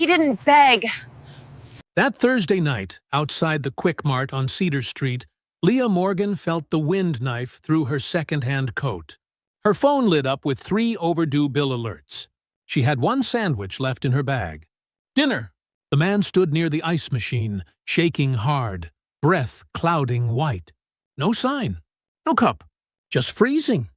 He didn't beg. That Thursday night, outside the Quick Mart on Cedar Street, Leah Morgan felt the wind knife through her second-hand coat. Her phone lit up with 3 overdue bill alerts. She had 1 sandwich left in her bag. Dinner! The man stood near the ice machine, shaking hard, breath clouding white. No sign. No cup. Just freezing.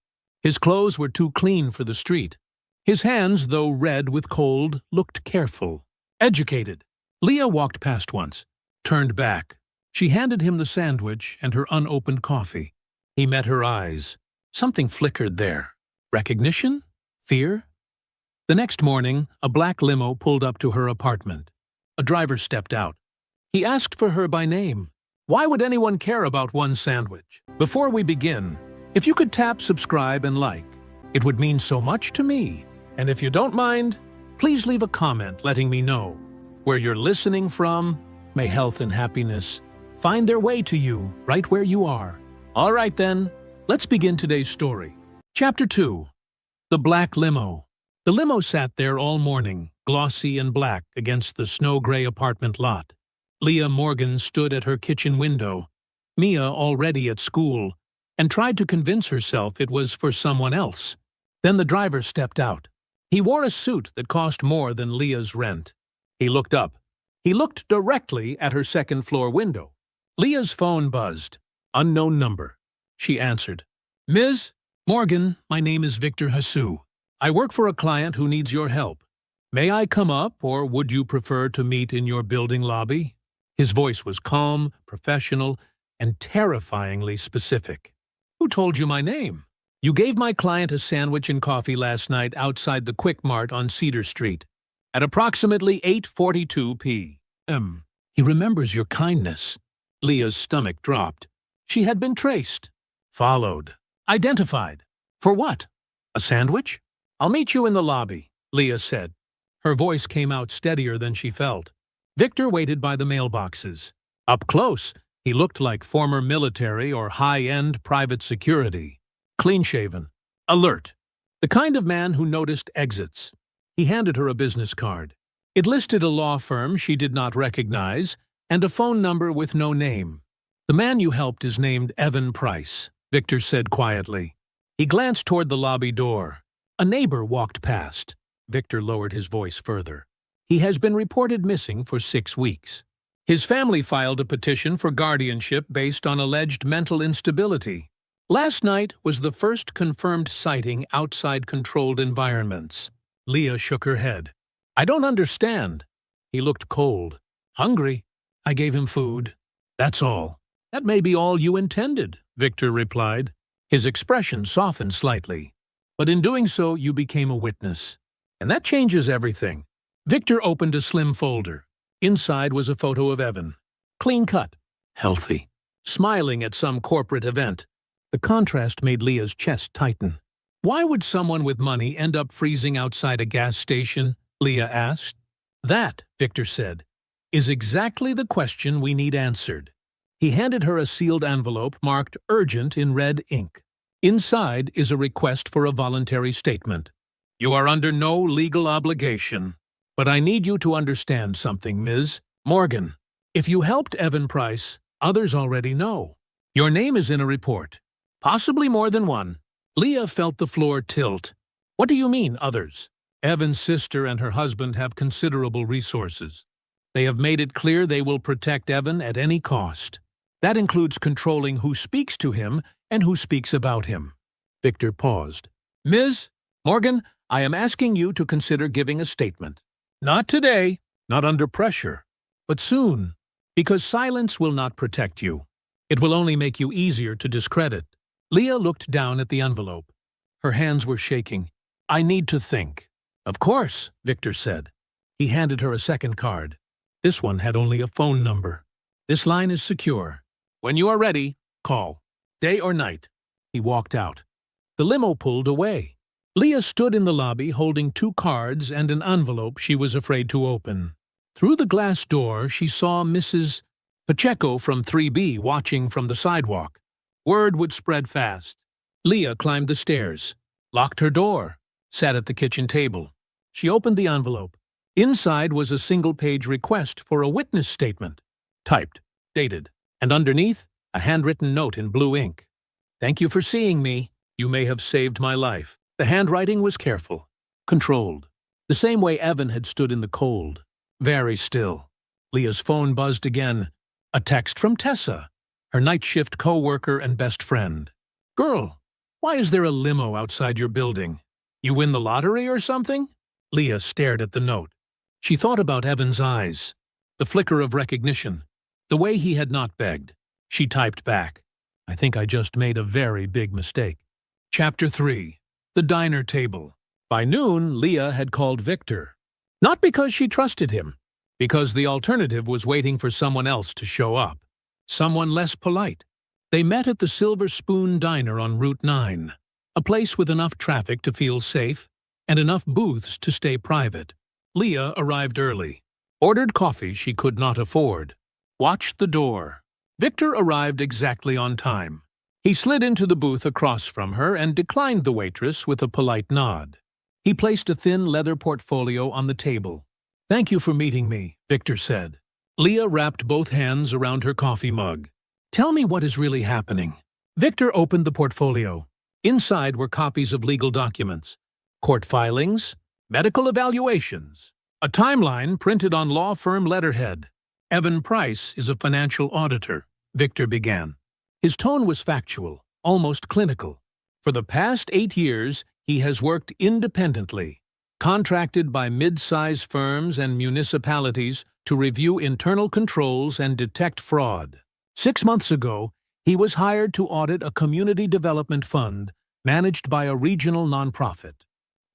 His clothes were too clean for the street. His hands, though red with cold, looked careful. Educated. Leah walked past once, turned back. She handed him the sandwich and her unopened coffee. He met her eyes. Something flickered there. Recognition? Fear? The next morning, a black limo pulled up to her apartment. A driver stepped out. He asked for her by name. Why would anyone care about 1 sandwich? Before we begin, if you could tap subscribe and like, it would mean so much to me. And if you don't mind, please leave a comment letting me know where you're listening from. May health and happiness find their way to you right where you are. All right then, let's begin today's story. Chapter 2. The Black Limo. The limo sat there all morning, glossy and black against the snow-gray apartment lot. Leah Morgan stood at her kitchen window, Mia already at school, and tried to convince herself it was for someone else. Then the driver stepped out. He wore a suit that cost more than Leah's rent. He looked up. He looked directly at her second-floor window. Leah's phone buzzed. Unknown number. She answered. Ms. Morgan, my name is Victor Hasu. I work for a client who needs your help. May I come up, or would you prefer to meet in your building lobby? His voice was calm, professional, and terrifyingly specific. Who told you my name? You gave my client a sandwich and coffee last night outside the Quick Mart on Cedar Street at approximately 8:42 p.m. He remembers your kindness. Leah's stomach dropped. She had been traced, followed, identified. For what? A sandwich? I'll meet you in the lobby, Leah said. Her voice came out steadier than she felt. Victor waited by the mailboxes. Up close, he looked like former military or high-end private security. Clean-shaven, alert, the kind of man who noticed exits. He handed her a business card. It listed a law firm she did not recognize and a phone number with no name. The man you helped is named Evan Price, Victor said quietly. He glanced toward the lobby door. A neighbor walked past. Victor lowered his voice further. He has been reported missing for 6 weeks. His family filed a petition for guardianship based on alleged mental instability. Last night was the first confirmed sighting outside controlled environments. Leah shook her head. I don't understand. He looked cold. Hungry. I gave him food. That's all. That may be all you intended, Victor replied. His expression softened slightly. But in doing so, you became a witness. And that changes everything. Victor opened a slim folder. Inside was a photo of Evan. Clean cut. Healthy. Smiling at some corporate event. The contrast made Leah's chest tighten. Why would someone with money end up freezing outside a gas station? Leah asked. That, Victor said, is exactly the question we need answered. He handed her a sealed envelope marked urgent in red ink. Inside is a request for a voluntary statement. You are under no legal obligation. But I need you to understand something, Ms. Morgan. If you helped Evan Price, others already know. Your name is in a report. Possibly more than one. Leah felt the floor tilt. What do you mean, others? Evan's sister and her husband have considerable resources. They have made it clear they will protect Evan at any cost. That includes controlling who speaks to him and who speaks about him. Victor paused. Ms. Morgan, I am asking you to consider giving a statement. Not today, not under pressure, but soon, because silence will not protect you. It will only make you easier to discredit. Leah looked down at the envelope. Her hands were shaking. I need to think. Of course, Victor said. He handed her a second card. This one had only a phone number. This line is secure. When you are ready, call. Day or night. He walked out. The limo pulled away. Leah stood in the lobby holding 2 cards and an envelope she was afraid to open. Through the glass door, she saw Mrs. Pacheco from 3B watching from the sidewalk. Word would spread fast. Leah climbed the stairs, locked her door, sat at the kitchen table. She opened the envelope. Inside was a single-page request for a witness statement, typed, dated, and underneath, a handwritten note in blue ink. "Thank you for seeing me. You may have saved my life." The handwriting was careful, controlled, the same way Evan had stood in the cold, very still. Leah's phone buzzed again. A text from Tessa, her night shift co-worker and best friend. "Girl, why is there a limo outside your building? You win the lottery or something?" Leah stared at the note. She thought about Evan's eyes, the flicker of recognition, the way he had not begged. She typed back, "I think I just made a very big mistake." Chapter 3. The Diner Table. By noon, Leah had called Victor. Not because she trusted him, because the alternative was waiting for someone else to show up. Someone less polite. They met at the Silver Spoon Diner on Route 9, a place with enough traffic to feel safe and enough booths to stay private. Leah arrived early, ordered coffee she could not afford, watched the door. Victor arrived exactly on time. He slid into the booth across from her and declined the waitress with a polite nod. He placed a thin leather portfolio on the table. "Thank you for meeting me," Victor said. Leah wrapped both hands around her coffee mug. "Tell me what is really happening." Victor opened the portfolio. Inside were copies of legal documents, court filings, medical evaluations, a timeline printed on law firm letterhead. "Evan Price is a financial auditor," Victor began. His tone was factual, almost clinical. "For the past 8 years, he has worked independently, contracted by mid-size firms and municipalities to review internal controls and detect fraud. 6 months ago, he was hired to audit a community development fund managed by a regional nonprofit.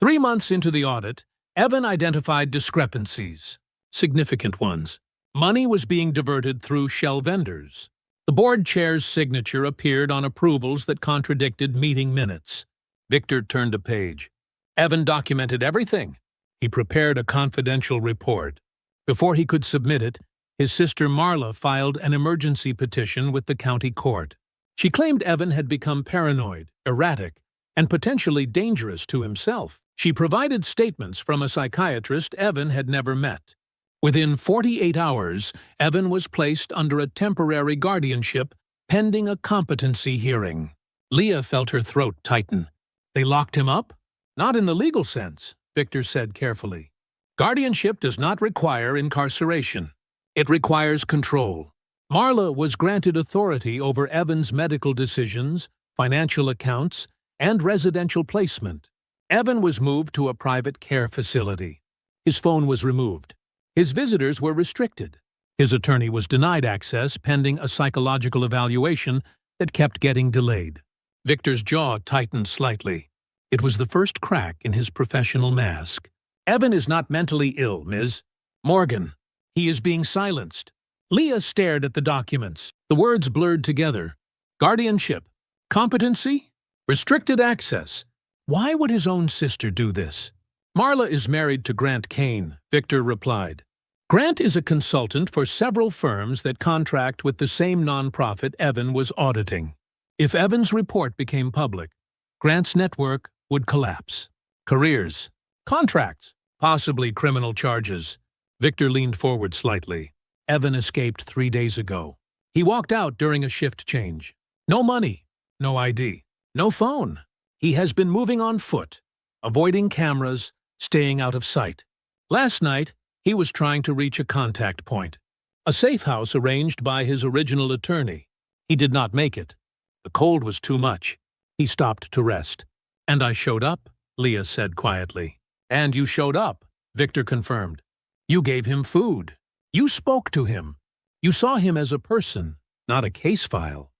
3 months into the audit, Evan identified discrepancies, significant ones. Money was being diverted through shell vendors. The board chair's signature appeared on approvals that contradicted meeting minutes. Victor turned a page. Evan documented everything. He prepared a confidential report. Before he could submit it, his sister Marla filed an emergency petition with the county court. She claimed Evan had become paranoid, erratic, and potentially dangerous to himself. She provided statements from a psychiatrist Evan had never met. Within 48 hours, Evan was placed under a temporary guardianship pending a competency hearing. Leah felt her throat tighten. "They locked him up?" "Not in the legal sense," Victor said carefully. "Guardianship does not require incarceration. It requires control." Marla was granted authority over Evan's medical decisions, financial accounts, and residential placement. Evan was moved to a private care facility. His phone was removed. His visitors were restricted. His attorney was denied access pending a psychological evaluation that kept getting delayed. Victor's jaw tightened slightly. It was the first crack in his professional mask. "Evan is not mentally ill, Ms. Morgan. He is being silenced." Leah stared at the documents. The words blurred together. Guardianship. Competency. Restricted access. Why would his own sister do this? "Marla is married to Grant Kane," Victor replied. Grant is a consultant for several firms that contract with the same nonprofit Evan was auditing. If Evan's report became public, Grant's network would collapse. Careers, contracts, possibly criminal charges. Victor leaned forward slightly. Evan escaped 3 days ago. He walked out during a shift change. No money, no ID, no phone. He has been moving on foot, avoiding cameras, staying out of sight. Last night, he was trying to reach a contact point, a safe house arranged by his original attorney. He did not make it. The cold was too much. He stopped to rest. "And I showed up," Leah said quietly. "And you showed up," Victor confirmed. "You gave him food. You spoke to him. You saw him as a person, not a case file.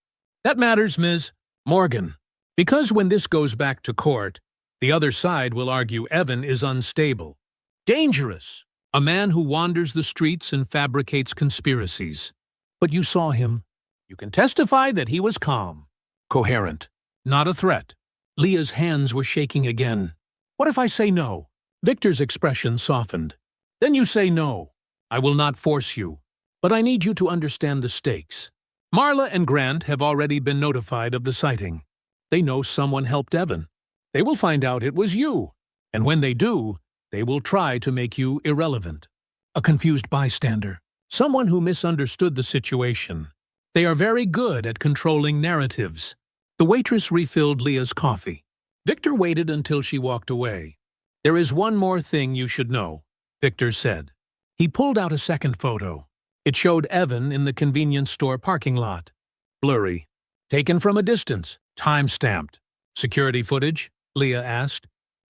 That matters, Ms. Morgan, because when this goes back to court, the other side will argue Evan is unstable, dangerous, a man who wanders the streets and fabricates conspiracies. But you saw him. You can testify that he was calm, coherent, not a threat." Leah's hands were shaking again. "What if I say no?" Victor's expression softened. "Then you say no. I will not force you. But I need you to understand the stakes. Marla and Grant have already been notified of the sighting. They know someone helped Evan. They will find out it was you. And when they do, They will try to make you irrelevant. A confused bystander. Someone who misunderstood the situation. They are very good at controlling narratives. The waitress refilled Leah's coffee. Victor waited until she walked away. There is one more thing you should know, Victor said. He pulled out a second photo. It showed Evan in the convenience store parking lot. Blurry. Taken from a distance. Time-stamped. Security footage? Leah asked.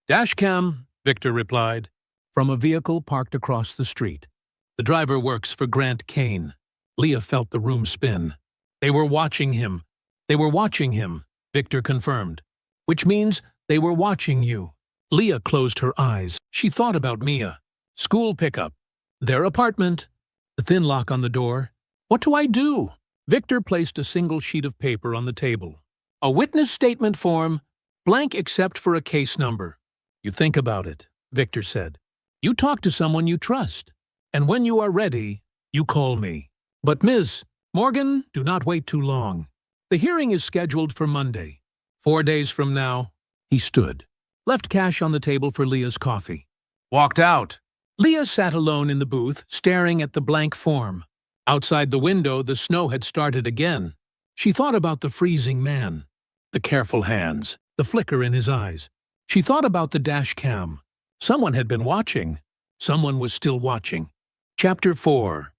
Dashcam, Victor replied. From a vehicle parked across the street. The driver works for Grant Kane. Leah felt the room spin. They were watching him. They were watching him, Victor confirmed. Which means they were watching you. Leah closed her eyes. She thought about Mia. School pickup. Their apartment. The thin lock on the door. What do I do? Victor placed a single sheet of paper on the table. A witness statement form, blank except for a case number. You think about it, Victor said. You talk to someone you trust. And when you are ready, you call me. But Ms. Morgan, do not wait too long. The hearing is scheduled for Monday. 4 days from now. He stood. Left cash on the table for Leah's coffee. Walked out. Leah sat alone in the booth, staring at the blank form. Outside the window, the snow had started again. She thought about the freezing man, the careful hands, the flicker in his eyes. She thought about the dash cam. Someone had been watching. Someone was still watching. Chapter 4.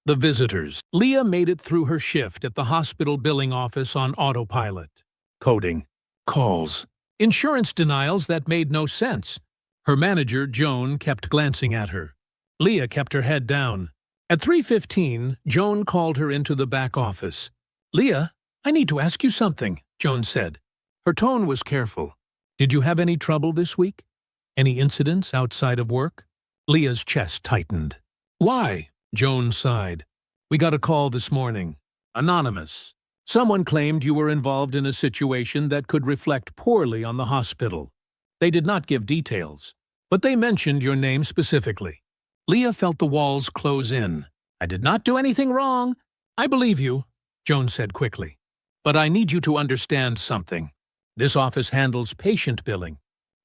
The visitors. Leah made it through her shift at the hospital billing office on autopilot. Coding. Calls. Insurance denials that made no sense. Her manager, Joan, kept glancing at her. Leah kept her head down. At 3:15, Joan called her into the back office. Leah, I need to ask you something, Joan said. Her tone was careful. Did you have any trouble this week? Any incidents outside of work? Leah's chest tightened. Why? Joan sighed. We got a call this morning. Anonymous. Someone claimed you were involved in a situation that could reflect poorly on the hospital. They did not give details, but they mentioned your name specifically. Leah felt the walls close in. I did not do anything wrong. I believe you, Joan said quickly. But I need you to understand something. This office handles patient billing,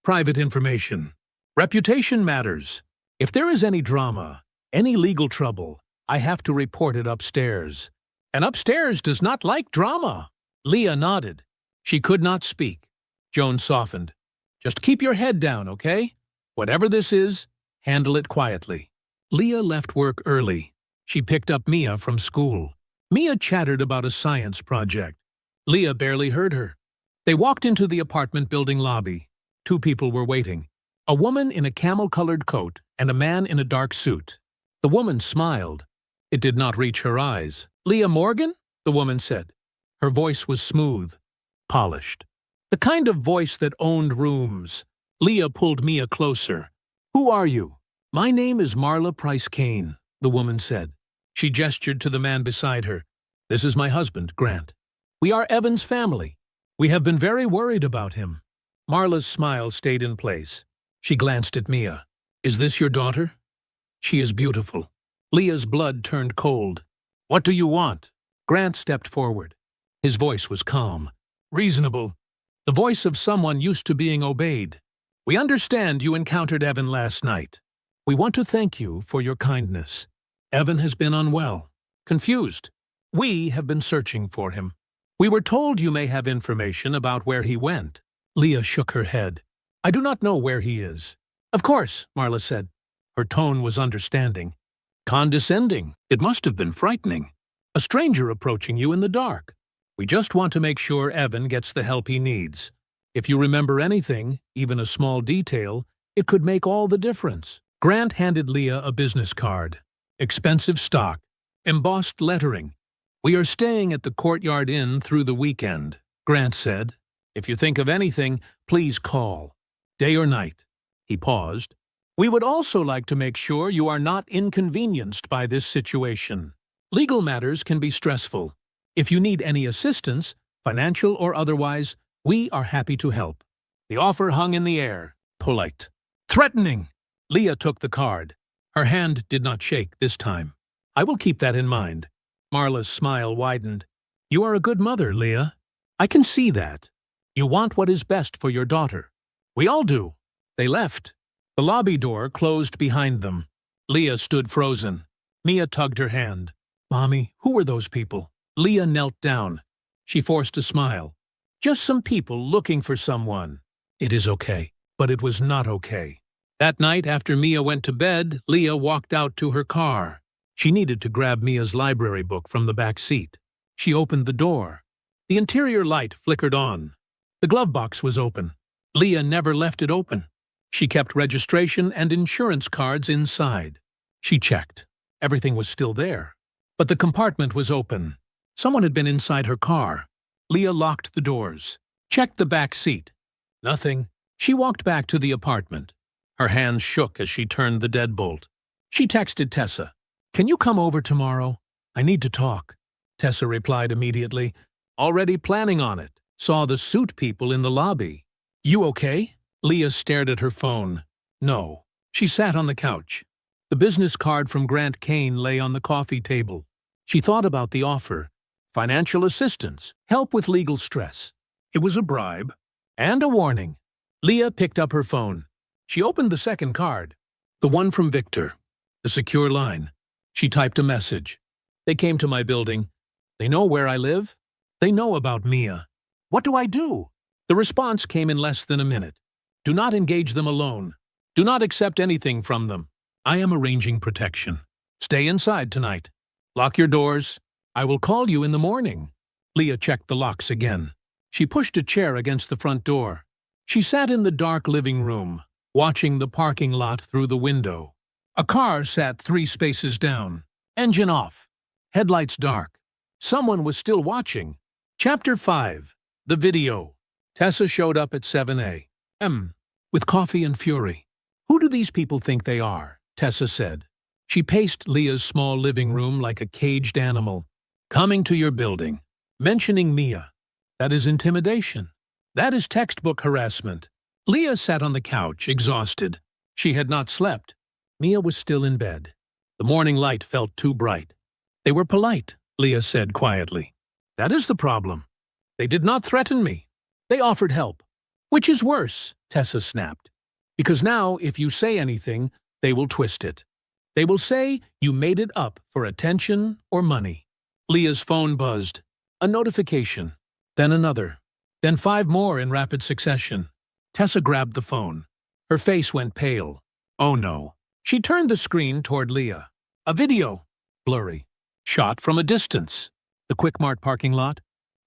private information. Reputation matters. If there is any drama, any legal trouble, I have to report it upstairs. And upstairs does not like drama. Leah nodded. She could not speak. Joan softened. Just keep your head down, okay? Whatever this is, handle it quietly. Leah left work early. She picked up Mia from school. Mia chattered about a science project. Leah barely heard her. They walked into the apartment building lobby. 2 people were waiting. A woman in a camel-colored coat and a man in a dark suit. The woman smiled. It did not reach her eyes. Leah Morgan? The woman said. Her voice was smooth, polished. The kind of voice that owned rooms. Leah pulled Mia closer. Who are you? My name is Marla Price Kane, the woman said. She gestured to the man beside her. This is my husband, Grant. We are Evan's family. We have been very worried about him. Marla's smile stayed in place. She glanced at Mia. Is this your daughter? She is beautiful. Leah's blood turned cold. What do you want? Grant stepped forward. His voice was calm, reasonable. The voice of someone used to being obeyed. We understand you encountered Evan last night. We want to thank you for your kindness. Evan has been unwell, confused. We have been searching for him. We were told you may have information about where he went. Leah shook her head. I do not know where he is. Of course, Marla said. Her tone was understanding. Condescending. It must have been frightening. A stranger approaching you in the dark. We just want to make sure Evan gets the help he needs. If you remember anything, even a small detail, it could make all the difference. Grant handed Leah a business card. Expensive stock. Embossed lettering. We are staying at the Courtyard Inn through the weekend, Grant said. If you think of anything, please call. Day or night. He paused. We would also like to make sure you are not inconvenienced by this situation. Legal matters can be stressful. If you need any assistance, financial or otherwise, we are happy to help. The offer hung in the air. Polite. Threatening. Leah took the card. Her hand did not shake this time. I will keep that in mind. Marla's smile widened. You are a good mother, Leah. I can see that. You want what is best for your daughter. We all do. They left. The lobby door closed behind them. Leah stood frozen. Mia tugged her hand. "Mommy, who were those people?" Leah knelt down. She forced a smile. "Just some people looking for someone." "It is okay." But it was not okay. That night, after Mia went to bed, Leah walked out to her car. She needed to grab Mia's library book from the back seat. She opened the door. The interior light flickered on. The glove box was open. Leah never left it open. She kept registration and insurance cards inside. She checked. Everything was still there. But the compartment was open. Someone had been inside her car. Leah locked the doors. Checked the back seat. Nothing. She walked back to the apartment. Her hands shook as she turned the deadbolt. She texted Tessa. "Can you come over tomorrow? I need to talk." Tessa replied immediately. "Already planning on it. Saw the suit people in the lobby." "You okay?" Leah stared at her phone. No. She sat on the couch. The business card from Grant Kane lay on the coffee table. She thought about the offer. Financial assistance, help with legal stress. It was a bribe. And a warning. Leah picked up her phone. She opened the second card. The one from Victor. The secure line. She typed a message. "They came to my building. They know where I live. They know about Mia. What do I do?" The response came in less than a minute. "Do not engage them alone. Do not accept anything from them. I am arranging protection. Stay inside tonight. Lock your doors. I will call you in the morning." Leah checked the locks again. She pushed a chair against the front door. She sat in the dark living room, watching the parking lot through the window. A car sat 3 spaces down. Engine off. Headlights dark. Someone was still watching. Chapter 5. The video. Tessa showed up at 7 a.m. with coffee and fury. "Who do these people think they are?" Tessa said. She paced Leah's small living room like a caged animal. "Coming to your building. Mentioning Mia. That is intimidation. That is textbook harassment." Leah sat on the couch, exhausted. She had not slept. Mia was still in bed. The morning light felt too bright. "They were polite," Leah said quietly. "That is the problem. They did not threaten me. They offered help." "Which is worse," Tessa snapped. "Because now, if you say anything, they will twist it. They will say you made it up for attention or money." Leah's phone buzzed. A notification. Then another. Then 5 more in rapid succession. Tessa grabbed the phone. Her face went pale. Oh no. She turned the screen toward Leah. A video. Blurry. Shot from a distance. The Quickmart parking lot.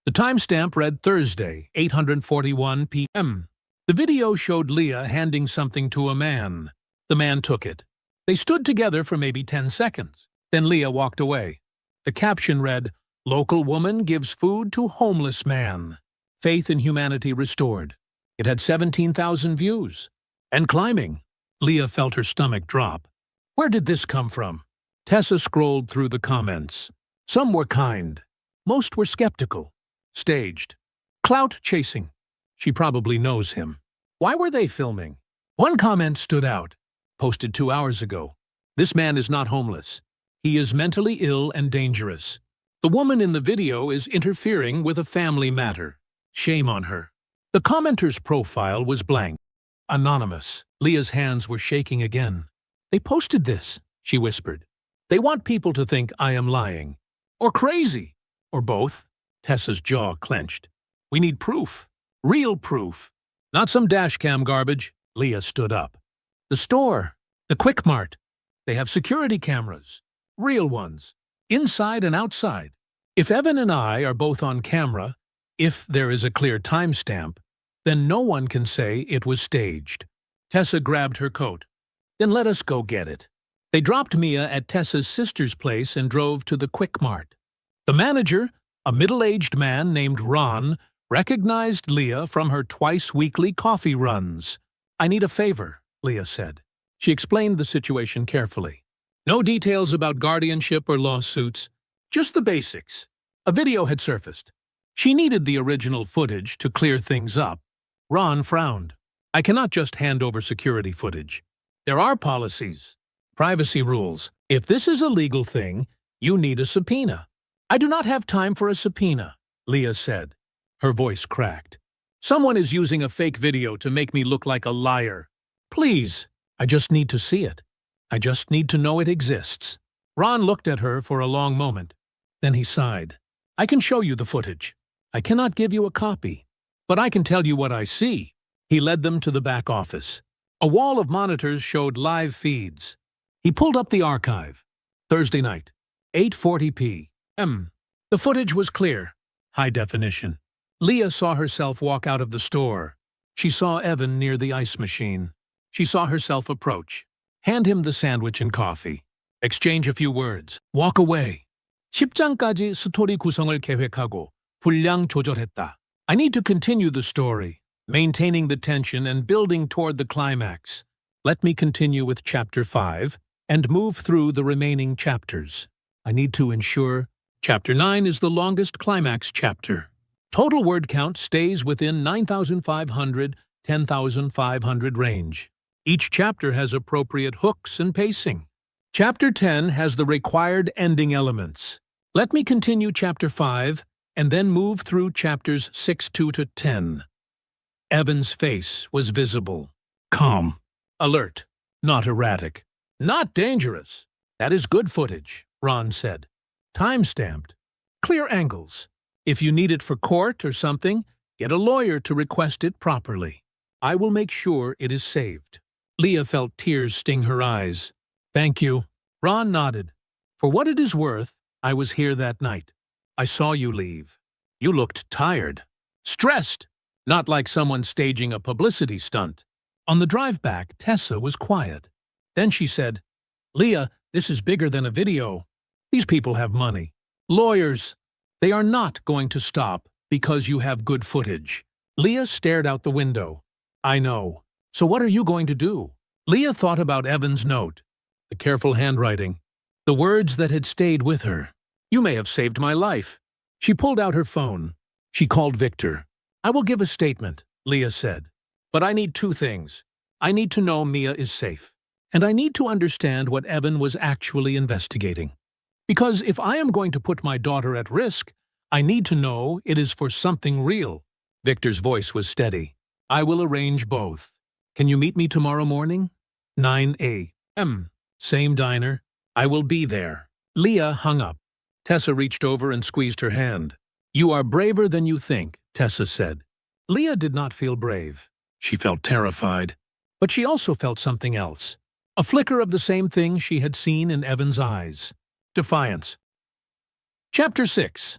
The timestamp read Thursday, 8:41 p.m. The video showed Leah handing something to a man. The man took it. They stood together for maybe 10 seconds. Then Leah walked away. The caption read, "Local woman gives food to homeless man. Faith in humanity restored." It had 17,000 views. And climbing. Leah felt her stomach drop. Where did this come from? Tessa scrolled through the comments. Some were kind. Most were skeptical. Staged. Clout chasing. She probably knows him. Why were they filming? One comment stood out. Posted 2 hours ago. This man is not homeless. He is mentally ill and dangerous. The woman in the video is interfering with a family matter. Shame on her. The commenter's profile was blank. Anonymous. Leah's hands were shaking again. They posted this, she whispered. They want people to think I am lying. Or crazy. Or both. Tessa's jaw clenched. We need proof. Real proof. Not some dashcam garbage. Leah stood up. The store. The Quickmart. They have security cameras. Real ones. Inside and outside. If Evan and I are both on camera, if there is a clear timestamp, then no one can say it was staged. Tessa grabbed her coat. Then let us go get it. They dropped Mia at Tessa's sister's place and drove to the Quickmart. The manager, a middle-aged man named Ron, recognized Leah from her twice-weekly coffee runs. I need a favor, Leah said. She explained the situation carefully. No details about guardianship or lawsuits, just the basics. A video had surfaced. She needed the original footage to clear things up. Ron frowned. I cannot just hand over security footage. There are policies, privacy rules. If this is a legal thing, you need a subpoena. I do not have time for a subpoena, Leah said. Her voice cracked. Someone is using a fake video to make me look like a liar. Please, I just need to see it. I just need to know it exists. Ron looked at her for a long moment. Then he sighed. I can show you the footage. I cannot give you a copy, but I can tell you what I see. He led them to the back office. A wall of monitors showed live feeds. He pulled up the archive. Thursday night, 8:40 p.m. The footage was clear, high definition. Leah saw herself walk out of the store. She saw Evan near the ice machine. She saw herself approach, hand him the sandwich and coffee, exchange a few words, walk away. 10장까지 스토리 구성을 계획하고 분량 조절했다. I need to continue the story, maintaining the tension and building toward the climax. Let me continue with Chapter 5 and move through the remaining chapters. I need to ensure Chapter 9 is the longest climax chapter. Total word count stays within 9,500, 10,500 range. Each chapter has appropriate hooks and pacing. Chapter 10 has the required ending elements. Let me continue Chapter 5 and then move through Chapters 6 to 10. Evan's face was visible. Calm. Alert. Not erratic. Not dangerous. That is good footage, Ron said. Time-stamped. Clear angles. If you need it for court or something, get a lawyer to request it properly. I will make sure it is saved. Leah felt tears sting her eyes. Thank you. Ron nodded. For what it is worth, I was here that night. I saw you leave. You looked tired. Stressed. Not like someone staging a publicity stunt. On the drive back, Tessa was quiet. Then she said, Leah, this is bigger than a video. These people have money. Lawyers. They are not going to stop because you have good footage. Leah stared out the window. I know. So what are you going to do? Leah thought about Evan's note, the careful handwriting, the words that had stayed with her. You may have saved my life. She pulled out her phone. She called Victor. I will give a statement, Leah said. But I need two things. I need to know Mia is safe. And I need to understand what Evan was actually investigating. Because if I am going to put my daughter at risk, I need to know it is for something real. Victor's voice was steady. I will arrange both. Can you meet me tomorrow morning? 9 a.m. Same diner. I will be there. Leah hung up. Tessa reached over and squeezed her hand. You are braver than you think, Tessa said. Leah did not feel brave. She felt terrified. But she also felt something else. A flicker of the same thing she had seen in Evan's eyes. Defiance. Chapter 6.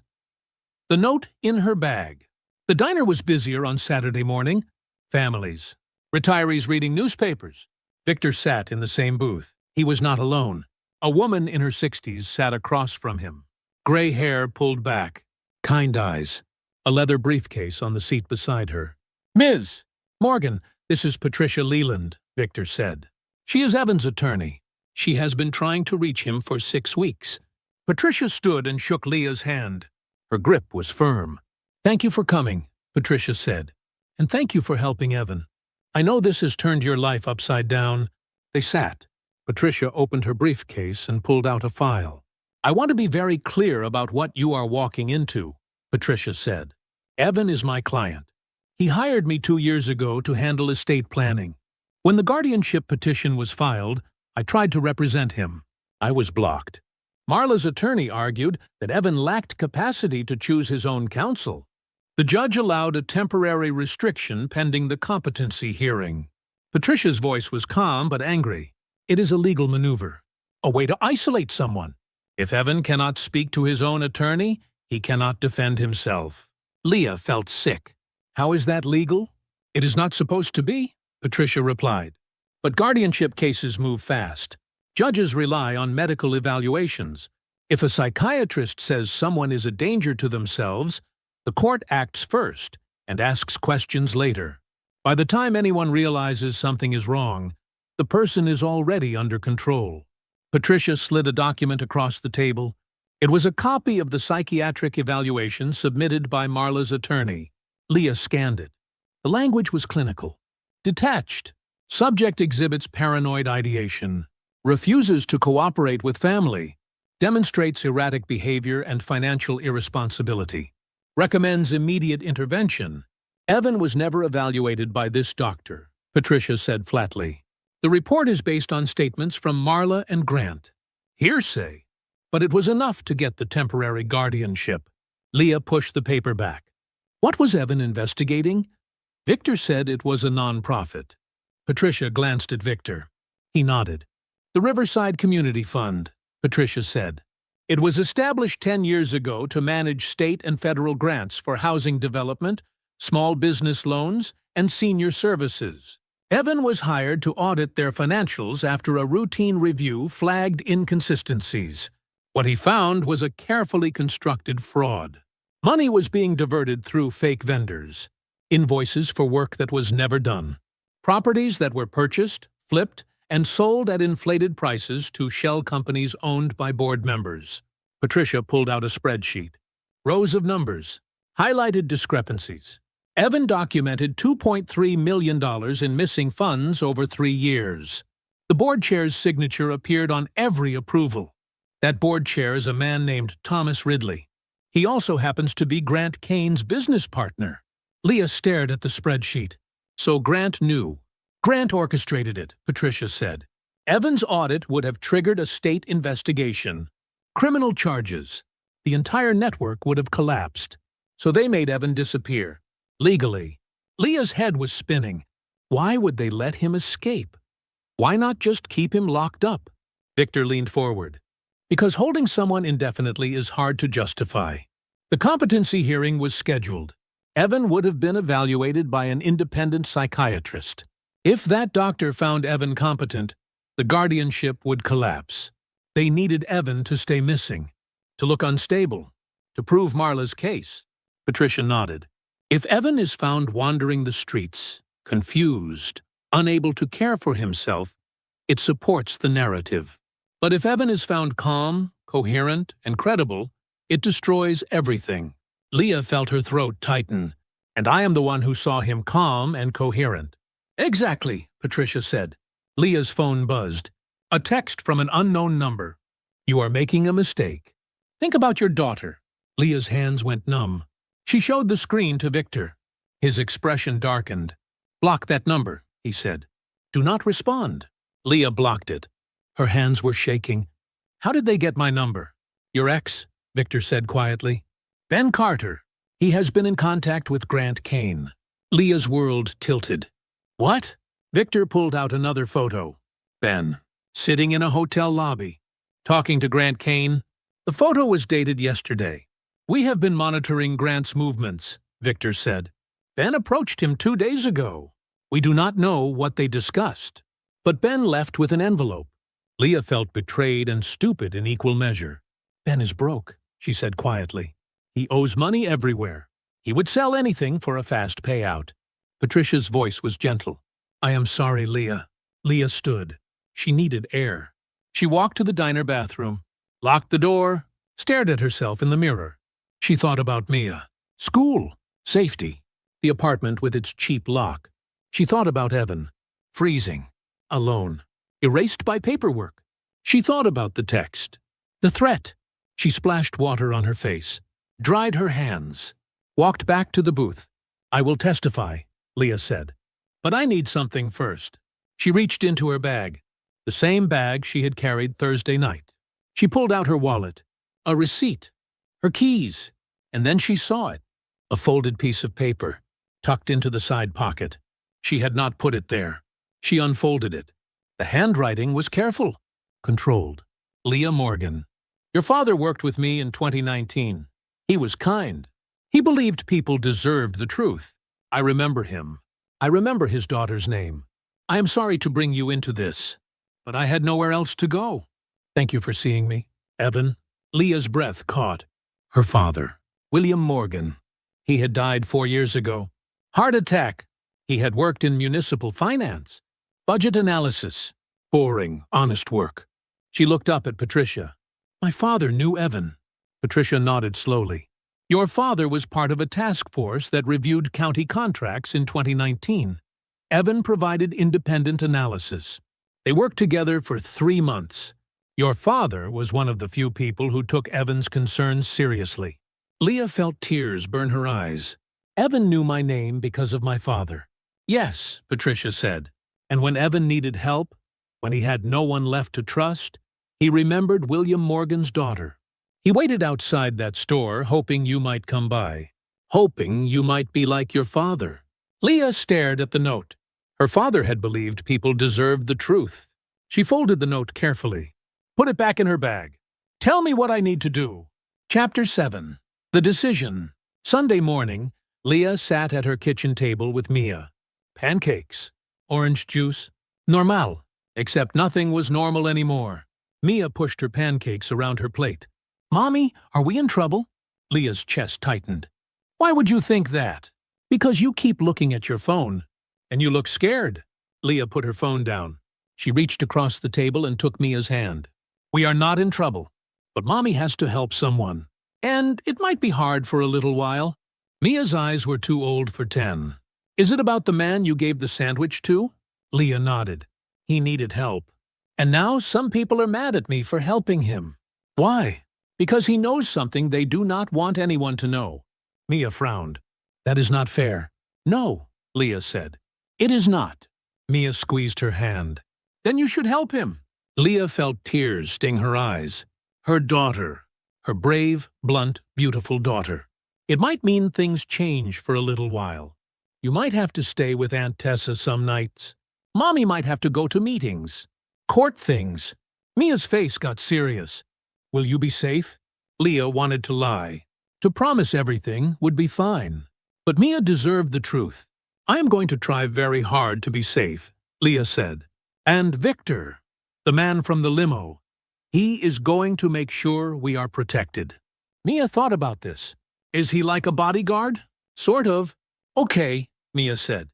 The note in her bag. The diner was busier on Saturday morning. Families. Retirees reading newspapers. Victor sat in the same booth. He was not alone. A woman in her 60s sat across from him. Gray hair pulled back. Kind eyes. A leather briefcase on the seat beside her. Ms. Morgan, this is Patricia Leland, Victor said. She is Evan's attorney. She has been trying to reach him for 6 weeks. Patricia stood and shook Leah's hand. Her grip was firm. Thank you for coming, Patricia said. And thank you for helping Evan. I know this has turned your life upside down. They sat. Patricia opened her briefcase and pulled out a file. I want to be very clear about what you are walking into, Patricia said. Evan is my client. He hired me 2 years ago to handle estate planning. When the guardianship petition was filed, I tried to represent him. I was blocked. Marla's attorney argued that Evan lacked capacity to choose his own counsel. The judge allowed a temporary restriction pending the competency hearing. Patricia's voice was calm but angry. It is a legal maneuver, a way to isolate someone. If Evan cannot speak to his own attorney, he cannot defend himself. Leah felt sick. How is that legal? It is not supposed to be, Patricia replied. But guardianship cases move fast. Judges rely on medical evaluations. If a psychiatrist says someone is a danger to themselves, the court acts first and asks questions later. By the time anyone realizes something is wrong, the person is already under control. Patricia slid a document across the table. It was a copy of the psychiatric evaluation submitted by Marla's attorney. Leah scanned it. The language was clinical. Detached. Subject exhibits paranoid ideation. Refuses to cooperate with family. Demonstrates erratic behavior and financial irresponsibility. Recommends immediate intervention. Evan was never evaluated by this doctor, Patricia said flatly. The report is based on statements from Marla and Grant. Hearsay. But it was enough to get the temporary guardianship. Leah pushed the paper back. What was Evan investigating? Victor said it was a non-profit. Patricia glanced at Victor. He nodded. The Riverside Community Fund, Patricia said. It was established 10 years ago to manage state and federal grants for housing development, small business loans, and senior services. Evan was hired to audit their financials after a routine review flagged inconsistencies. What he found was a carefully constructed fraud. Money was being diverted through fake vendors, invoices for work that was never done, properties that were purchased, flipped, and sold at inflated prices to shell companies owned by board members. Patricia pulled out a spreadsheet. Rows of numbers, highlighted discrepancies. Evan documented $2.3 million in missing funds over 3 years. The board chair's signature appeared on every approval. That board chair is a man named Thomas Ridley. He also happens to be Grant Kane's business partner. Leah stared at the spreadsheet. So Grant knew. Grant orchestrated it, Patricia said. Evan's audit would have triggered a state investigation. Criminal charges. The entire network would have collapsed. So they made Evan disappear. Legally. Leah's head was spinning. Why would they let him escape? Why not just keep him locked up? Victor leaned forward. Because holding someone indefinitely is hard to justify. The competency hearing was scheduled. Evan would have been evaluated by an independent psychiatrist. If that doctor found Evan competent, the guardianship would collapse. They needed Evan to stay missing, to look unstable, to prove Marla's case. Patricia nodded. If Evan is found wandering the streets, confused, unable to care for himself, it supports the narrative. But if Evan is found calm, coherent, and credible, it destroys everything. Leah felt her throat tighten. And I am the one who saw him calm and coherent. Exactly, Patricia said. Leah's phone buzzed. A text from an unknown number. You are making a mistake. Think about your daughter. Leah's hands went numb. She showed the screen to Victor. His expression darkened. Block that number, he said. Do not respond. Leah blocked it. Her hands were shaking. How did they get my number? Your ex, Victor said quietly. Ben Carter. He has been in contact with Grant Kane. Leah's world tilted. What? Victor pulled out another photo. Ben, sitting in a hotel lobby, talking to Grant Kane. The photo was dated yesterday. We have been monitoring Grant's movements, Victor said. Ben approached him 2 days ago. We do not know what they discussed. But Ben left with an envelope. Leah felt betrayed and stupid in equal measure. Ben is broke, she said quietly. He owes money everywhere. He would sell anything for a fast payout. Patricia's voice was gentle. I am sorry, Leah. Leah stood. She needed air. She walked to the diner bathroom, locked the door, stared at herself in the mirror. She thought about Mia. School. Safety. The apartment with its cheap lock. She thought about Evan. Freezing. Alone. Erased by paperwork. She thought about the text. The threat. She splashed water on her face, dried her hands, walked back to the booth. I will testify, Leah said. But I need something first. She reached into her bag, the same bag she had carried Thursday night. She pulled out her wallet, a receipt, her keys, and then she saw it, a folded piece of paper, tucked into the side pocket. She had not put it there. She unfolded it. The handwriting was careful, controlled. Leah Morgan. Your father worked with me in 2019. He was kind. He believed people deserved the truth. I remember him. I remember his daughter's name. I am sorry to bring you into this, but I had nowhere else to go. Thank you for seeing me, Evan. Leah's breath caught. Her father, William Morgan. He had died 4 years ago. Heart attack. He had worked in municipal finance. Budget analysis. Boring, honest work. She looked up at Patricia. My father knew Evan. Patricia nodded slowly. Your father was part of a task force that reviewed county contracts in 2019. Evan provided independent analysis. They worked together for 3 months. Your father was one of the few people who took Evan's concerns seriously. Leah felt tears burn her eyes. Evan knew my name because of my father. Yes, Patricia said. And when Evan needed help, when he had no one left to trust, he remembered William Morgan's daughter. He waited outside that store, hoping you might come by, hoping you might be like your father. Leah stared at the note. Her father had believed people deserved the truth. She folded the note carefully. Put it back in her bag. Tell me what I need to do. Chapter 7. The Decision. Sunday morning, Leah sat at her kitchen table with Mia. Pancakes, orange juice, normal, except nothing was normal anymore. Mia pushed her pancakes around her plate. Mommy, are we in trouble? Leah's chest tightened. Why would you think that? Because you keep looking at your phone. And you look scared. Leah put her phone down. She reached across the table and took Mia's hand. We are not in trouble, but Mommy has to help someone. And it might be hard for a little while. Mia's eyes were too old for 10. Is it about the man you gave the sandwich to? Leah nodded. He needed help. And now some people are mad at me for helping him. Why? Because he knows something they do not want anyone to know. Mia frowned. That is not fair. No, Leah said. It is not. Mia squeezed her hand. Then you should help him. Leah felt tears sting her eyes. Her daughter. Her brave, blunt, beautiful daughter. It might mean things change for a little while. You might have to stay with Aunt Tessa some nights. Mommy might have to go to meetings. Court things. Mia's face got serious. Will you be safe? Leah wanted to lie. To promise everything would be fine. But Mia deserved the truth. I am going to try very hard to be safe, Leah said. And Victor, the man from the limo, he is going to make sure we are protected. Mia thought about this. Is he like a bodyguard? Sort of. Okay, Mia said.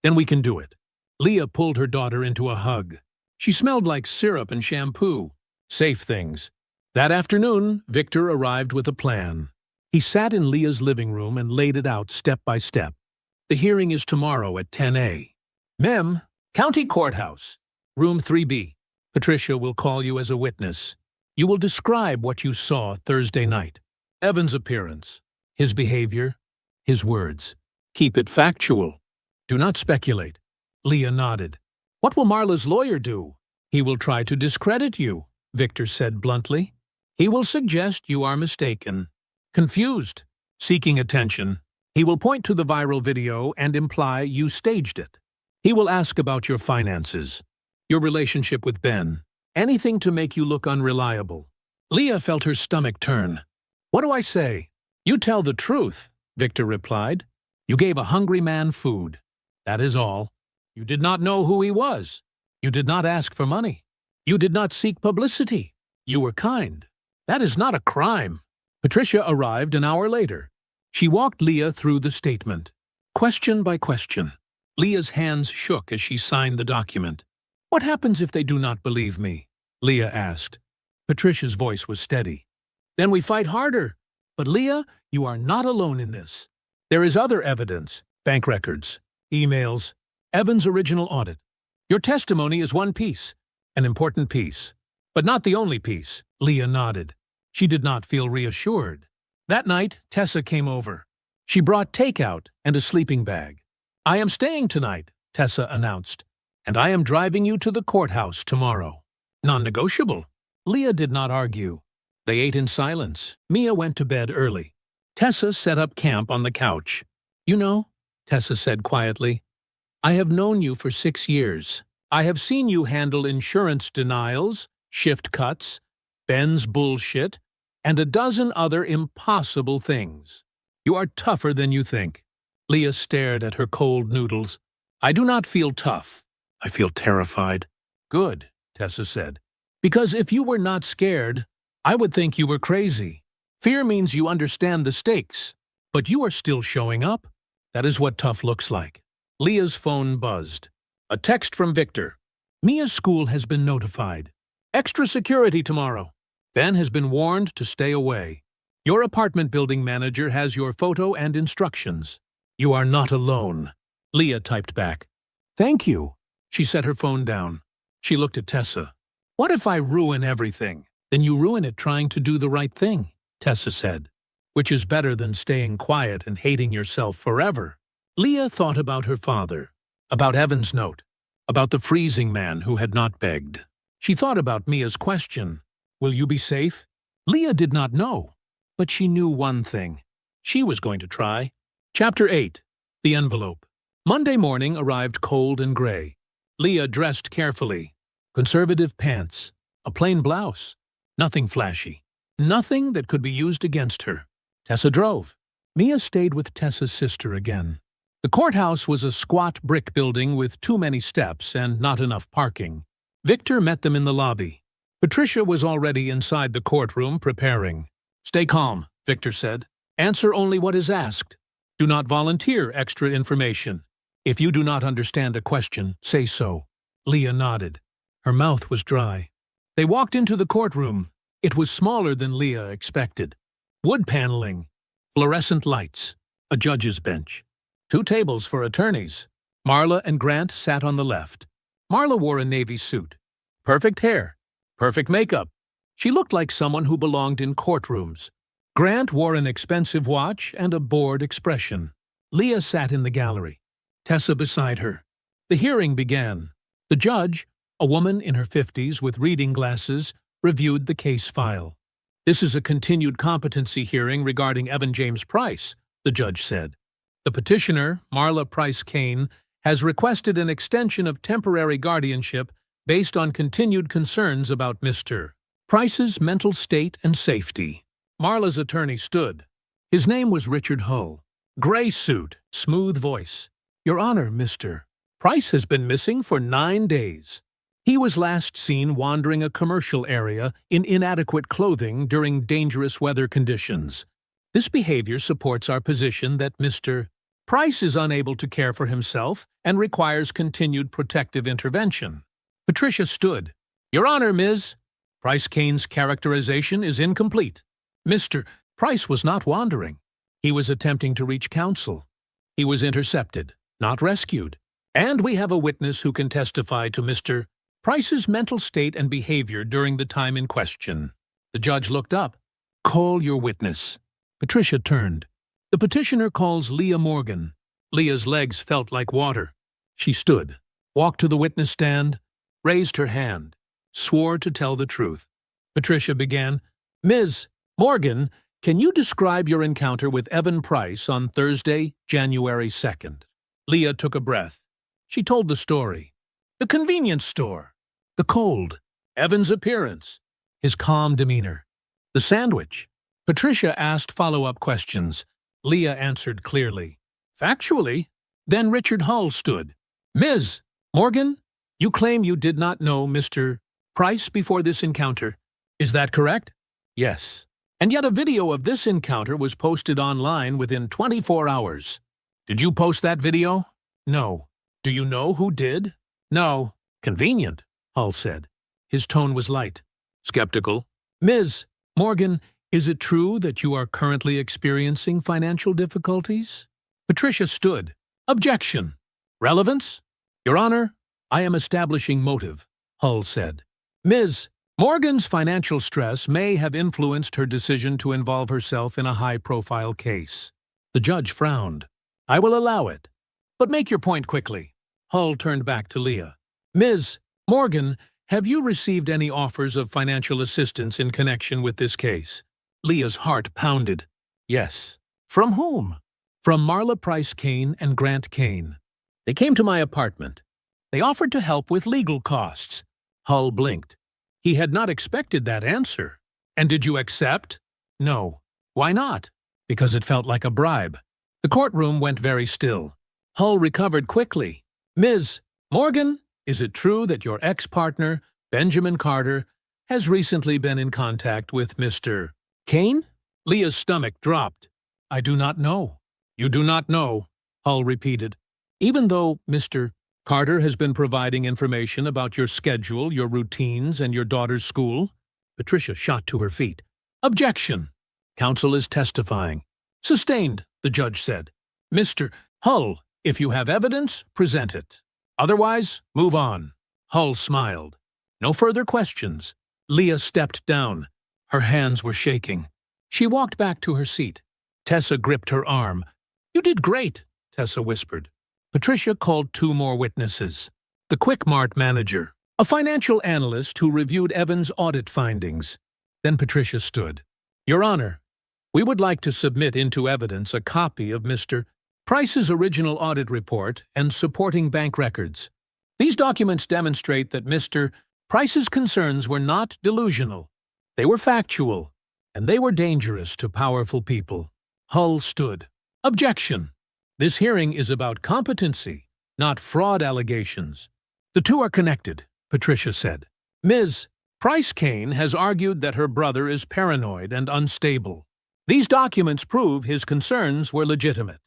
Then we can do it. Leah pulled her daughter into a hug. She smelled like syrup and shampoo. Safe things. That afternoon, Victor arrived with a plan. He sat in Leah's living room and laid it out step by step. The hearing is tomorrow at 10 a. Mem, County Courthouse, Room 3B. Patricia will call you as a witness. You will describe what you saw Thursday night. Evan's appearance, his behavior, his words. Keep it factual. Do not speculate. Leah nodded. What will Marla's lawyer do? He will try to discredit you, Victor said bluntly. He will suggest you are mistaken. Confused, seeking attention. He will point to the viral video and imply you staged it. He will ask about your finances, your relationship with Ben, anything to make you look unreliable. Leah felt her stomach turn. What do I say? You tell the truth, Victor replied. You gave a hungry man food. That is all. You did not know who he was. You did not ask for money. You did not seek publicity. You were kind. That is not a crime. Patricia arrived an hour later. She walked Leah through the statement, question by question. Leah's hands shook as she signed the document. What happens if they do not believe me? Leah asked. Patricia's voice was steady. Then we fight harder. But Leah, you are not alone in this. There is other evidence, bank records, emails, Evan's original audit. Your testimony is one piece, an important piece, but not the only piece. Leah nodded. She did not feel reassured. That night, Tessa came over. She brought takeout and a sleeping bag. I am staying tonight, Tessa announced, and I am driving you to the courthouse tomorrow. Non-negotiable. Leah did not argue. They ate in silence. Mia went to bed early. Tessa set up camp on the couch. You know, Tessa said quietly, I have known you for 6 years. I have seen you handle insurance denials, shift cuts, Ben's bullshit, and a dozen other impossible things. You are tougher than you think. Leah stared at her cold noodles. I do not feel tough. I feel terrified. Good, Tessa said. Because if you were not scared, I would think you were crazy. Fear means you understand the stakes, but you are still showing up. That is what tough looks like. Leah's phone buzzed. A text from Victor. Mia's school has been notified. Extra security tomorrow. Ben has been warned to stay away. Your apartment building manager has your photo and instructions. You are not alone. Leah typed back. Thank you. She set her phone down. She looked at Tessa. What if I ruin everything? Then you ruin it trying to do the right thing, Tessa said, which is better than staying quiet and hating yourself forever. Leah thought about her father, about Evan's note, about the freezing man who had not begged. She thought about Mia's question, "Will you be safe?" Leah did not know, but she knew one thing. She was going to try. Chapter 8. The Envelope. Monday morning arrived cold and gray. Leah dressed carefully. Conservative pants, a plain blouse, nothing flashy, nothing that could be used against her. Tessa drove. Mia stayed with Tessa's sister again. The courthouse was a squat brick building with too many steps and not enough parking. Victor met them in the lobby. Patricia was already inside the courtroom preparing. "Stay calm," Victor said. "Answer only what is asked. Do not volunteer extra information. If you do not understand a question, say so." Leah nodded. Her mouth was dry. They walked into the courtroom. It was smaller than Leah expected. Wood paneling, fluorescent lights, a judge's bench. 2 tables for attorneys. Marla and Grant sat on the left. Marla wore a navy suit. Perfect hair, perfect makeup. She looked like someone who belonged in courtrooms. Grant wore an expensive watch and a bored expression. Leah sat in the gallery, Tessa beside her. The hearing began. The judge, a woman in her 50s with reading glasses, reviewed the case file. "This is a continued competency hearing regarding Evan James Price," the judge said. "The petitioner, Marla Price Kane, has requested an extension of temporary guardianship based on continued concerns about Mr. Price's mental state and safety." Marla's attorney stood. His name was Richard Hull. Gray suit, smooth voice. "Your Honor, Mr. Price has been missing for 9 days. He was last seen wandering a commercial area in inadequate clothing during dangerous weather conditions. This behavior supports our position that Mr. Price is unable to care for himself and requires continued protective intervention." Patricia stood. "Your Honor, Ms. Price Kane's characterization is incomplete. Mr. Price was not wandering. He was attempting to reach counsel. He was intercepted, not rescued. And we have a witness who can testify to Mr. Price's mental state and behavior during the time in question." The judge looked up. "Call your witness." Patricia turned. "The petitioner calls Leah Morgan." Leah's legs felt like water. She stood, walked to the witness stand, raised her hand, swore to tell the truth. Patricia began, "Ms. Morgan, can you describe your encounter with Evan Price on Thursday, January 2nd? Leah took a breath. She told the story. The convenience store, the cold, Evan's appearance, his calm demeanor, the sandwich. Patricia asked follow-up questions. Leah answered clearly. "Factually." Then Richard Hull stood. "Ms. Morgan, you claim you did not know Mr. Price before this encounter. Is that correct?" "Yes. And yet a video of this encounter was posted online within 24 hours. Did you post that video?" "No." "Do you know who did?" "No." "Convenient," Hull said. His tone was light, skeptical. "Ms. Morgan, is it true that you are currently experiencing financial difficulties?" Patricia stood. "Objection." "Relevance?" "Your Honor, I am establishing motive," Hull said. "Ms. Morgan's financial stress may have influenced her decision to involve herself in a high-profile case." The judge frowned. "I will allow it. But make your point quickly." Hull turned back to Leah. "Ms. Morgan, have you received any offers of financial assistance in connection with this case?" Leah's heart pounded. "Yes." "From whom?" "From Marla Price Kane and Grant Kane. They came to my apartment. They offered to help with legal costs." Hull blinked. He had not expected that answer. "And did you accept?" "No." "Why not?" "Because it felt like a bribe." The courtroom went very still. Hull recovered quickly. "Ms. Morgan, is it true that your ex-partner, Benjamin Carter, has recently been in contact with Mr. Kane?" Leah's stomach dropped. "I do not know." "You do not know," Hull repeated. "Even though Mr. Carter has been providing information about your schedule, your routines, and your daughter's school?" Patricia shot to her feet. "Objection. Counsel is testifying." "Sustained," the judge said. "Mr. Hull, if you have evidence, present it. Otherwise, move on." Hull smiled. "No further questions." Leah stepped down. Her hands were shaking. She walked back to her seat. Tessa gripped her arm. "You did great," Tessa whispered. Patricia called 2 more witnesses. the Quick Mart manager, a financial analyst who reviewed Evan's audit findings. Then Patricia stood. Your Honor, we would like to submit into evidence a copy of Mr. Price's original audit report and supporting bank records. These documents demonstrate that Mr. Price's concerns were not delusional. They were factual, and they were dangerous to powerful people. Hull stood. Objection. This hearing is about competency, not fraud allegations. The two are connected, Patricia said. Ms. Price-Kane has argued that her brother is paranoid and unstable. These documents prove his concerns were legitimate.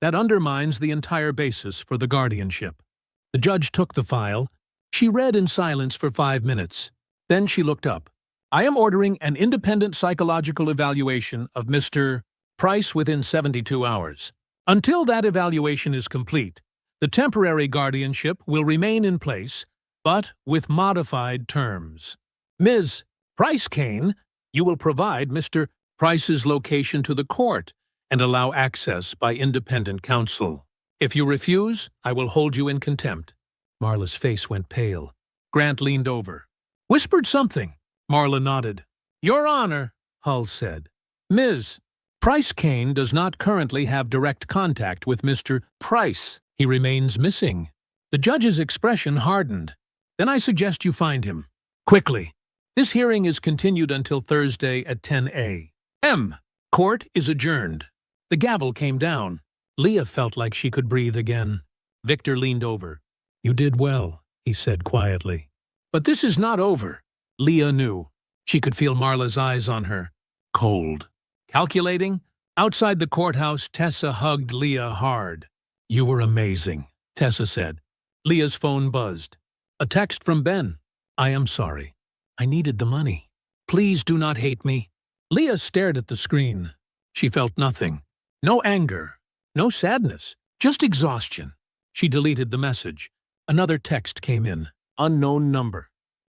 That undermines the entire basis for the guardianship. The judge took the file. She read in silence for 5 minutes. Then she looked up. I am ordering an independent psychological evaluation of Mr. Price within 72 hours. Until that evaluation is complete, the temporary guardianship will remain in place, but with modified terms. Ms. Price-Kane, you will provide Mr. Price's location to the court and allow access by independent counsel. If you refuse, I will hold you in contempt. Marla's face went pale. Grant leaned over. Whispered something. Marla nodded. Your Honor, Hull said. Ms. Price-Kane does not currently have direct contact with Mr. Price. He remains missing. The judge's expression hardened. Then I suggest you find him. Quickly. This hearing is continued until Thursday at 10 a.m. Court is adjourned. The gavel came down. Leah felt like she could breathe again. Victor leaned over. You did well, he said quietly. But this is not over. Leah knew. She could feel Marla's eyes on her. Cold. Calculating? Outside the courthouse, Tessa hugged Leah hard. You were amazing, Tessa said. Leah's phone buzzed. A text from Ben. I am sorry. I needed the money. Please do not hate me. Leah stared at the screen. She felt nothing. No anger. No sadness. Just exhaustion. She deleted the message. Another text came in. Unknown number.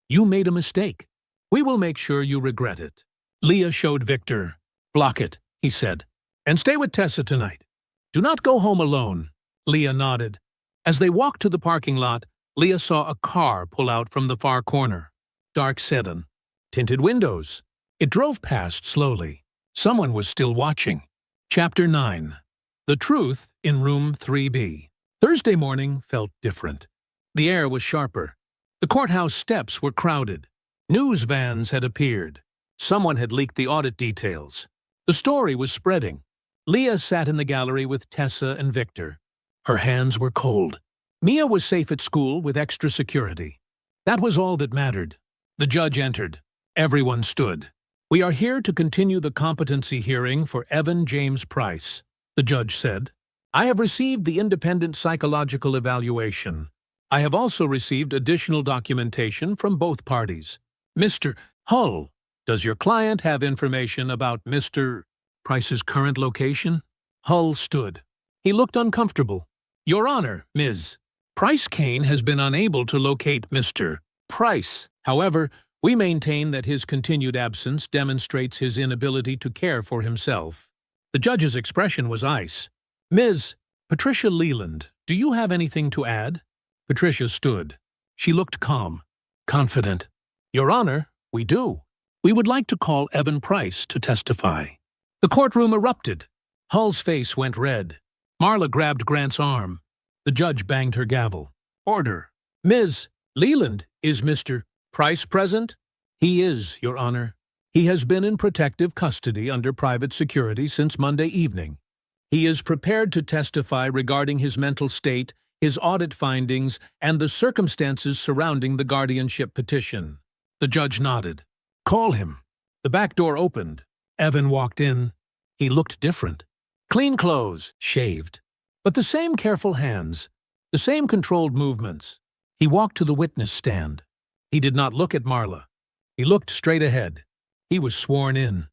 You made a mistake. We will make sure you regret it. Leah showed Victor. Block it, he said. And stay with Tessa tonight. Do not go home alone. Leah nodded. As they walked to the parking lot, Leah saw a car pull out from the far corner. Dark sedan. Tinted windows. It drove past slowly. Someone was still watching. Chapter 9. The Truth in Room 3B. Thursday morning felt different. The air was sharper. The courthouse steps were crowded. News vans had appeared. Someone had leaked the audit details. The story was spreading. Leah sat in the gallery with Tessa and Victor. Her hands were cold. Mia was safe at school with extra security. That was all that mattered. The judge entered. Everyone stood. We are here to continue the competency hearing for Evan James Price, the judge said. I have received the independent psychological evaluation. I have also received additional documentation from both parties. Mr. Hull, does your client have information about Mr. Price's current location? Hull stood. He looked uncomfortable. Your Honor, Ms. Price-Kane has been unable to locate Mr. Price. However, we maintain that his continued absence demonstrates his inability to care for himself. The judge's expression was ice. Ms. Patricia Leland, do you have anything to add? Patricia stood. She looked calm, confident. Your Honor, we do. We would like to call Evan Price to testify. The courtroom erupted. Hull's face went red. Marla grabbed Grant's arm. The judge banged her gavel. Order. Ms. Leland, is Mr. Price present? He is, Your Honor. He has been in protective custody under private security since Monday evening. He is prepared to testify regarding his mental state, his audit findings, and the circumstances surrounding the guardianship petition. The judge nodded. Call him. The back door opened. Evan walked in. He looked different. Clean clothes, shaved. But the same careful hands, the same controlled movements. He walked to the witness stand. He did not look at Marla. He looked straight ahead. He was sworn in.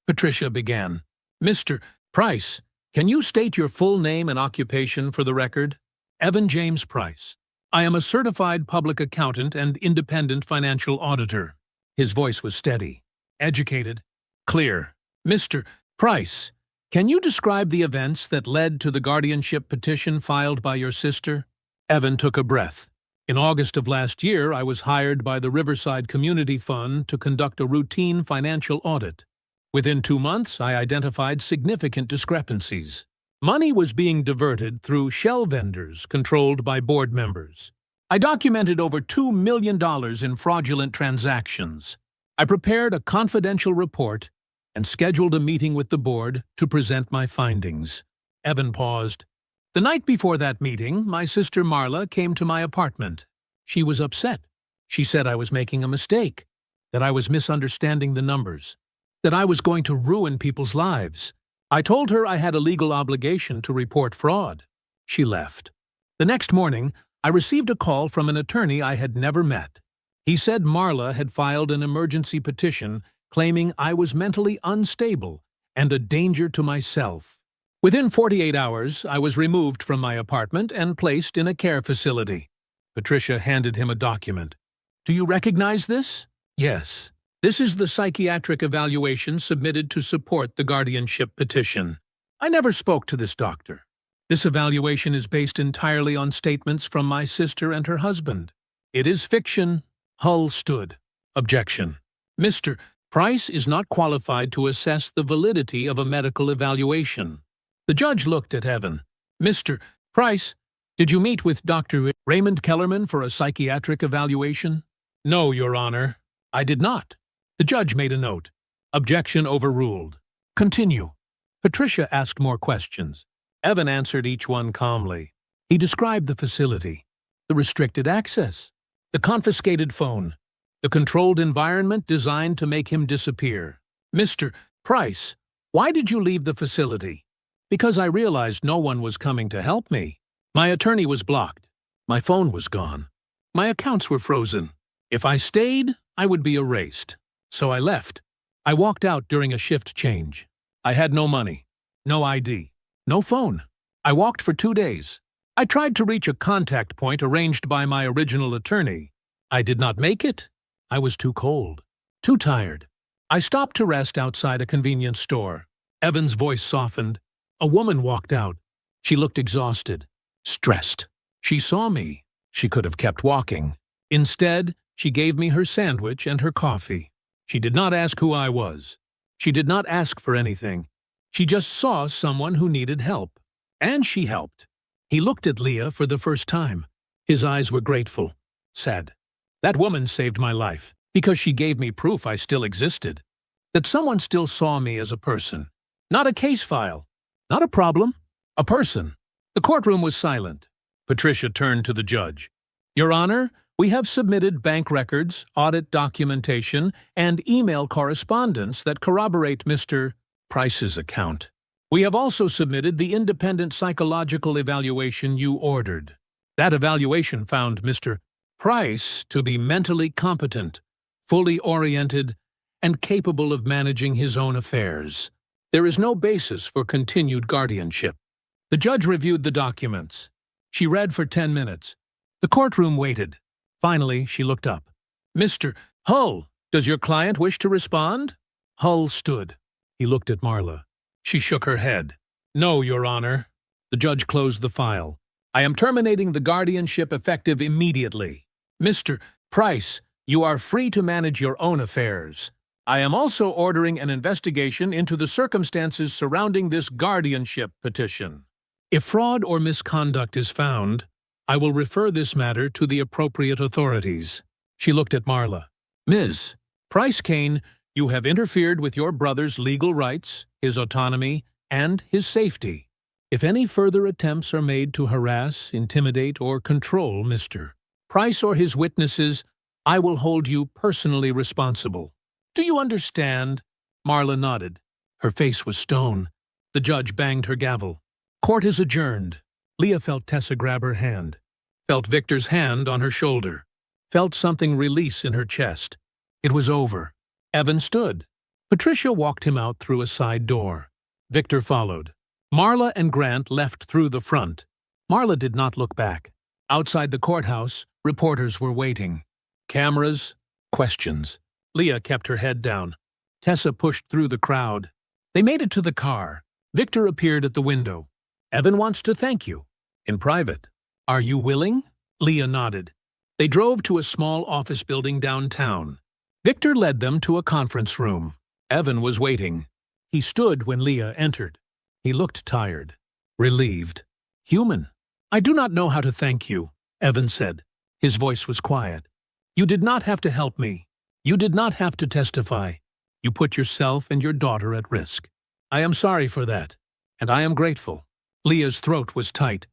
Patricia began. Mr. Price, can you state your full name and occupation for the record? Evan James Price. I am a certified public accountant and independent financial auditor. His voice was steady, educated, clear. Mr. Price, can you describe the events that led to the guardianship petition filed by your sister? Evan took a breath. In August of last year, I was hired by the Riverside Community Fund to conduct a routine financial audit. Within 2 months, I identified significant discrepancies. Money was being diverted through shell vendors controlled by board members. I documented over $2 million in fraudulent transactions. I prepared a confidential report and scheduled a meeting with the board to present my findings. Evan paused. The night before that meeting, my sister Marla came to my apartment. She was upset. She said I was making a mistake, that I was misunderstanding the numbers, that I was going to ruin people's lives. I told her I had a legal obligation to report fraud. She left. The next morning, I received a call from an attorney I had never met. He said Marla had filed an emergency petition claiming I was mentally unstable and a danger to myself. Within 48 hours, I was removed from my apartment and placed in a care facility. Patricia handed him a document. "Do you recognize this?" "Yes. This is the psychiatric evaluation submitted to support the guardianship petition. I never spoke to this doctor. This evaluation is based entirely on statements from my sister and her husband. It is fiction." Hull stood. "Objection. Mr. Price is not qualified to assess the validity of a medical evaluation." The judge looked at Evan. "Mr. Price, did you meet with Dr. Raymond Kellerman for a psychiatric evaluation?" "No, Your Honor, I did not." The judge made a note. Objection overruled. Continue. Patricia asked more questions. Evan answered each one calmly. He described the facility, the restricted access, the confiscated phone, the controlled environment designed to make him disappear. "Mr. Price, why did you leave the facility?" "Because I realized no one was coming to help me. My attorney was blocked. My phone was gone. My accounts were frozen. If I stayed, I would be erased. So I left. I walked out during a shift change. I had no money, no ID, no phone. I walked for 2 days. I tried to reach a contact point arranged by my original attorney. I did not make it. I was too cold, too tired. I stopped to rest outside a convenience store." Evan's voice softened. A woman walked out. She looked exhausted, stressed. She saw me. She could have kept walking. Instead, she gave me her sandwich and her coffee. She did not ask who I was. She did not ask for anything. She just saw someone who needed help. And she helped. He looked at Leah for the first time. His eyes were grateful, sad. That woman saved my life because she gave me proof I still existed. That someone still saw me as a person. Not a case file. Not a problem. A person. The courtroom was silent. Patricia turned to the judge. "Your Honor, we have submitted bank records, audit documentation, and email correspondence that corroborate Mr. Price's account. We have also submitted the independent psychological evaluation you ordered. That evaluation found Mr. Price to be mentally competent, fully oriented, and capable of managing his own affairs. There is no basis for continued guardianship." The judge reviewed the documents. She read for 10 minutes. The courtroom waited. Finally, she looked up. "Mr. Hull, does your client wish to respond?" Hull stood. He looked at Marla. She shook her head. "No, Your Honor." The judge closed the file. "I am terminating the guardianship effective immediately. Mr. Price, you are free to manage your own affairs. I am also ordering an investigation into the circumstances surrounding this guardianship petition. If fraud or misconduct is found, I will refer this matter to the appropriate authorities." She looked at Marla. "Ms. Price-Kane, you have interfered with your brother's legal rights, his autonomy, and his safety. If any further attempts are made to harass, intimidate, or control Mr. Price or his witnesses, I will hold you personally responsible. Do you understand?" Marla nodded. Her face was stone. The judge banged her gavel. "Court is adjourned." Leah felt Tessa grab her hand, felt Victor's hand on her shoulder, felt something release in her chest. It was over. Evan stood. Patricia walked him out through a side door. Victor followed. Marla and Grant left through the front. Marla did not look back. Outside the courthouse, reporters were waiting. Cameras, questions. Leah kept her head down. Tessa pushed through the crowd. They made it to the car. Victor appeared at the window. "Evan wants to thank you. In private. Are you willing?" Leah nodded. They drove to a small office building downtown. Victor led them to a conference room. Evan was waiting. He stood when Leah entered. He looked tired, relieved, human. "I do not know how to thank you," Evan said. His voice was quiet. "You did not have to help me. You did not have to testify. You put yourself and your daughter at risk. I am sorry for that, and I am grateful." Leah's throat was tight.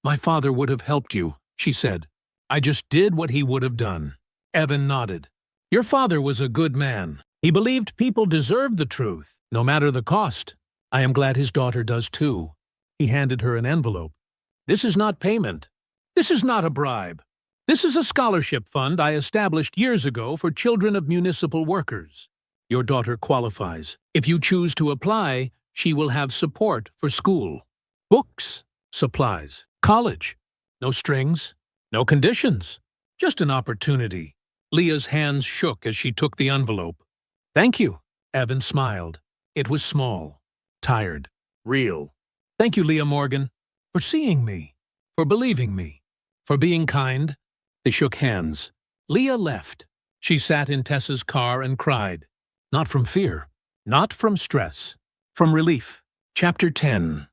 "My father would have helped you," she said. "I just did what he would have done." Evan nodded. "Your father was a good man. He believed people deserved the truth, no matter the cost. I am glad his daughter does too." He handed her an envelope. "This is not payment. This is not a bribe. This is a scholarship fund I established years ago for children of municipal workers. Your daughter qualifies. If you choose to apply, she will have support for school. Books, supplies, college. No strings, no conditions. Just an opportunity." Leah's hands shook as she took the envelope. "Thank you," Evan smiled. It was small, tired, real. "Thank you, Leah Morgan, for seeing me, for believing me, for being kind." They shook hands. Leah left. She sat in Tessa's car and cried. Not from fear, not from stress, from relief. Chapter 10.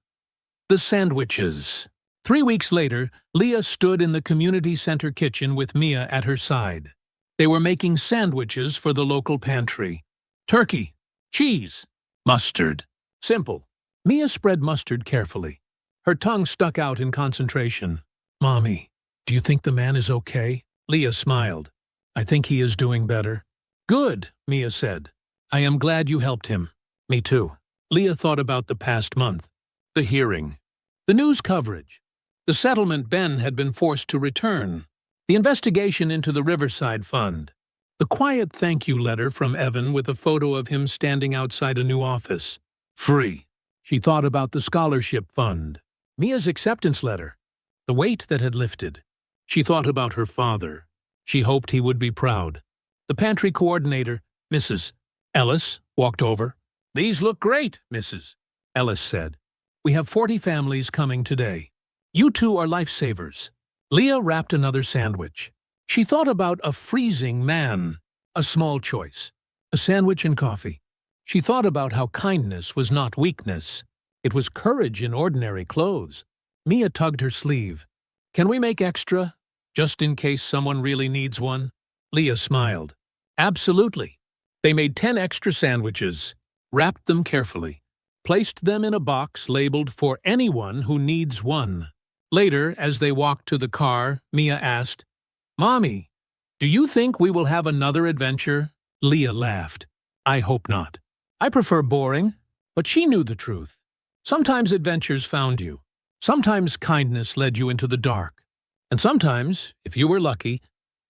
The Sandwiches. 3 weeks later, Leah stood in the community center kitchen with Mia at her side. They were making sandwiches for the local pantry. Turkey, cheese, mustard. Simple. Mia spread mustard carefully. Her tongue stuck out in concentration. "Mommy, do you think the man is okay?" Leah smiled. "I think he is doing better." "Good," Mia said. "I am glad you helped him." "Me too." Leah thought about the past month. The hearing. The news coverage. The settlement Ben had been forced to return. The investigation into the Riverside Fund. The quiet thank you letter from Evan with a photo of him standing outside a new office. Free. She thought about the scholarship fund. Mia's acceptance letter. The weight that had lifted. She thought about her father. She hoped he would be proud. The pantry coordinator, Mrs. Ellis, walked over. "These look great, Mrs. Ellis said. "We have 40 families coming today. You two are lifesavers." Leah wrapped another sandwich. She thought about a freezing man. A small choice. A sandwich and coffee. She thought about how kindness was not weakness. It was courage in ordinary clothes. Mia tugged her sleeve. "Can we make extra, just in case someone really needs one?" Leah smiled. "Absolutely." They made 10 extra sandwiches, wrapped them carefully, placed them in a box labeled "For anyone who needs one." Later, as they walked to the car, Mia asked, "Mommy, do you think we will have another adventure?" Leah laughed. "I hope not. I prefer boring." But she knew the truth. Sometimes adventures found you. Sometimes kindness led you into the dark. And sometimes, if you were lucky,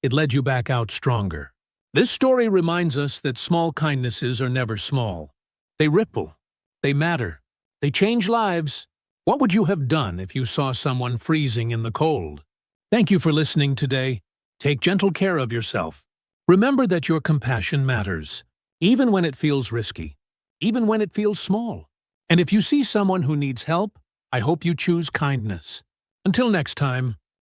it led you back out stronger. This story reminds us that small kindnesses are never small. They ripple. They matter. They change lives. What would you have done if you saw someone freezing in the cold? Thank you for listening today. Take gentle care of yourself. Remember that your compassion matters, even when it feels risky, even when it feels small. And if you see someone who needs help, I hope you choose kindness. Until next time.